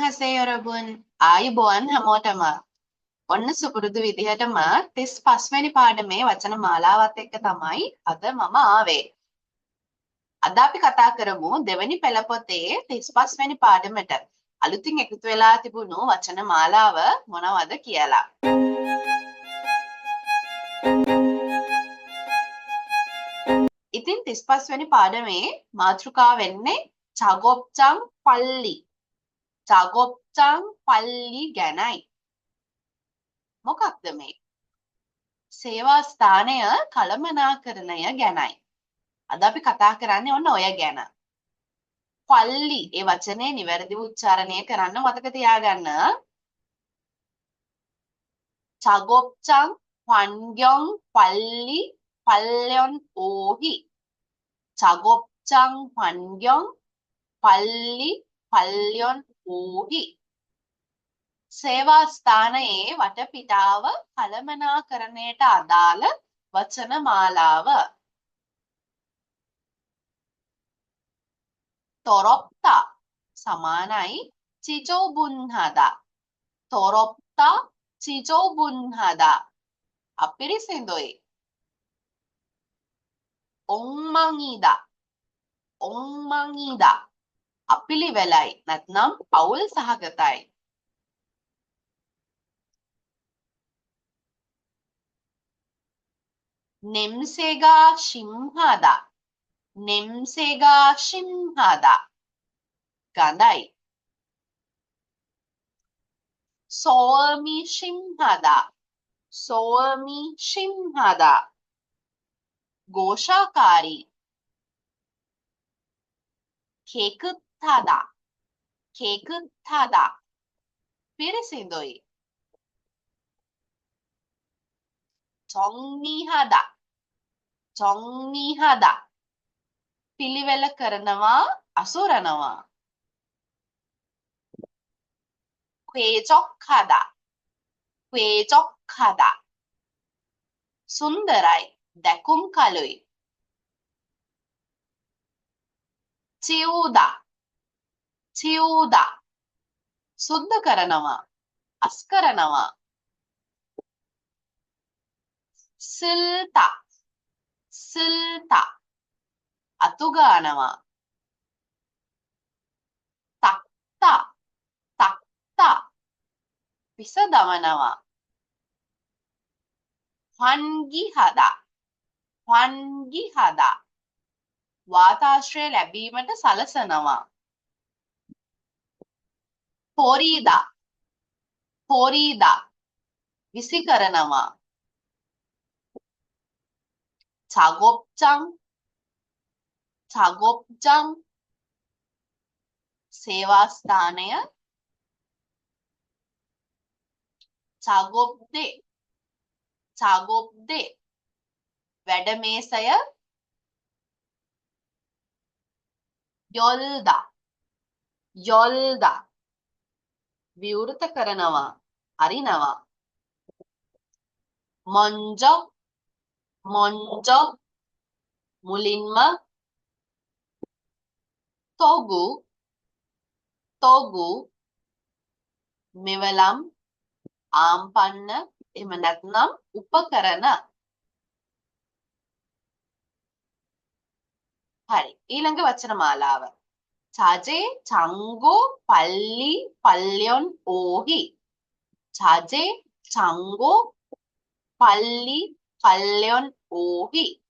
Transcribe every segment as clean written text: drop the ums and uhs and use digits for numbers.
안녕하세요, 여러분. ආයුබෝවන් හැමෝටම. ඔන්න සුපුරුදු විදිහටම 35 වෙනි පාඩමේ වචන මාලාවත් එක්ක තමයි අද මම ආවේ. අද අපි කතා කරමු දෙවැනි පෙළ පොතේ 35 වෙනි පාඩමට අලුතින් එකතු වෙලා තිබුණු වචන මාලාව මොනවද කියලා. ඉතින් 35 වෙනි පාඩමේ මාතෘකාව වෙන්නේ 작업장 빨리. 작업장 빨리 ගැනයි. මොකක්ද මේ? සේවා ස්ථානය කළමනාකරණය ගැනයි. අද අපි කතා කරන්නේ ඔන්න ඔය ගැන. පල්ලි ඒ වචනේ නිවැරදිව උච්චාරණය කරන්න මතක තියාගන්න. 작업장 환경 관리 관련 오희. 작업장 환경 관리 관련 오희. සේවා ස්ථානයේ වටපිටාව කළමනාකරණයට අදාළ වචන මාලාව. තොරොප්තා සමානයි 지저분하다. තොරොප්තා 지저분하다. අපිරිසිදුයි. 엉망이다. 엉망이다. අපිලිවෙලයි නැත්නම් අවුල් සහගතයි. 냄새가 심하다. 냄새가 심하다. ගඳයි. 소음이 심하다. 소음이 심하다. 고샤කාරී. 깨끗하다. 깨끗하다. පිරිසිදුයි. 정리하다. 정리하다. පිළිවෙල කරනවා අසුරනවා. 쾌적하다. 쾌적하다. සුන්දරයි දැකුම් කළුයි. 치우다. 치우다. සුද්ධ කරනවා අස් කරනවා. 쓸다. 쓸다. අතුගානවා. 닦다. 닦다. විසදමනවා. 환기하다. 환기하다. වාතාශ්‍රය ලැබීමට සලසනවා. පොරීදා. පොරීදා. විසි කරනවා. 작업장. 작업장. සේවා ස්ථානය. 작업대. 작업대. වැඩමේසය. 열다. 열다. විවෘත කරනවා අරිනවා. 먼저. 먼저. මුලින්ම. තොගු. තොගු. මෙවලම් ආම්පන්න එහෙම නැත්නම් උපකරණ. හරි ඊළඟ වචන මාලාව. 자재 장고 빨리 관련 오희. 자재 장고 빨리 관련 오희.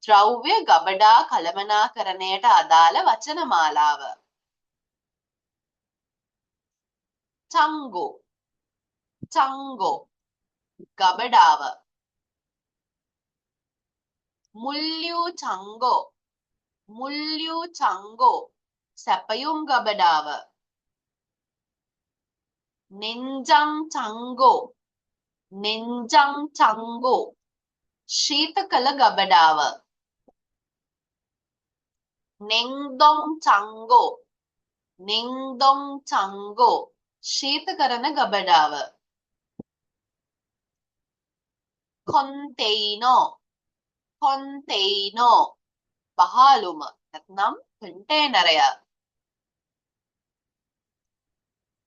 ද්‍රව්‍ය ගබඩා කළමනාකරණයට අදාළ වචන මාලාව. 장고. 장고. ගබඩාව. 물류 장고. 물류 장고. සැපයුම් ගබඩාව. 냉장 장고. 냉장 장고. ශීතකල ගබඩාව. 냉동 장고. 냉동 장고. ශීතකරණ ගබඩාව. 컨테이너. 컨테이너. බහලුම නැත්නම් කන්ටේනරය.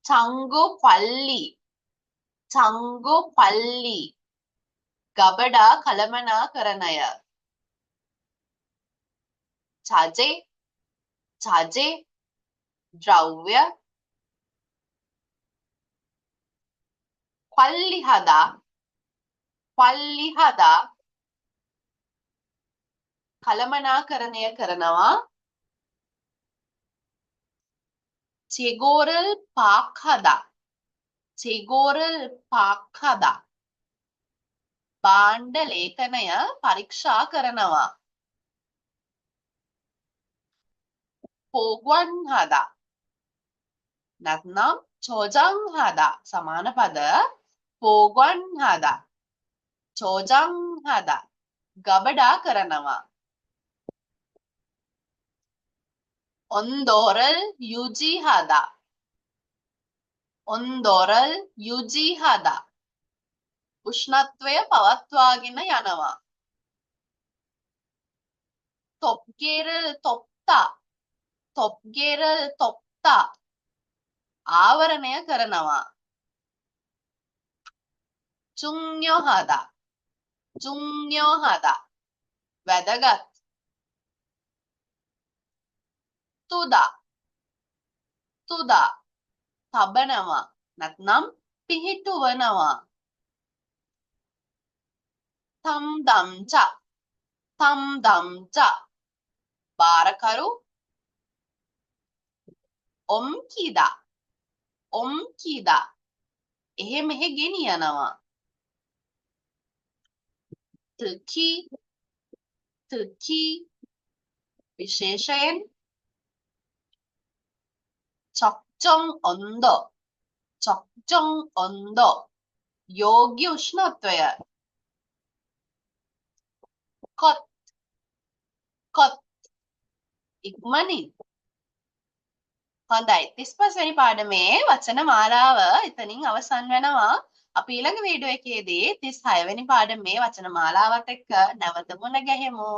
චංගු පල්ලි චංගු පල්ලි ගබඩා කළමනාකරණය චජේ චජේ ද්‍රව්‍ය පල්ලි හදා කළමනාකරණය කරනවා චෙගෝරල් පාක් හදා භාණ්ඩ ලේඛනය පරීක්ෂා කරනවා පෝගුවන් හදා නැත්නම් චෝජං හදා සමාන පද පෝගුවන් හදා චෝජං හදා ගබඩා කරනවා ඔන්දෝරල් යුජි හදා උෂ්ණත්වය පවත්වාගෙන යනවා තොප්ගේරල් තොප්තා ආවරණය කරනවා චුන්යෝ හදා වැදගත් තුදා තබනවා නැත්නම් පිහිටුවනවා තම්දම්චා බාරකරු ඔම්කිදා එහෙ මෙහෙ ගෙනියනවා තුකි විශේෂයෙන් 적정 온도 योग्य උෂ්ණත්වය කොත් ඉක්මනින් හොඳයි 35 වෙනි පාඩමේ වචන මාලාව එතනින් අවසන් වෙනවා අපි ඊළඟ වීඩියෝ එකේදී 36 වෙනි පාඩමේ වචන මාලාවත් එක්ක නැවත මුණ ගැහෙමු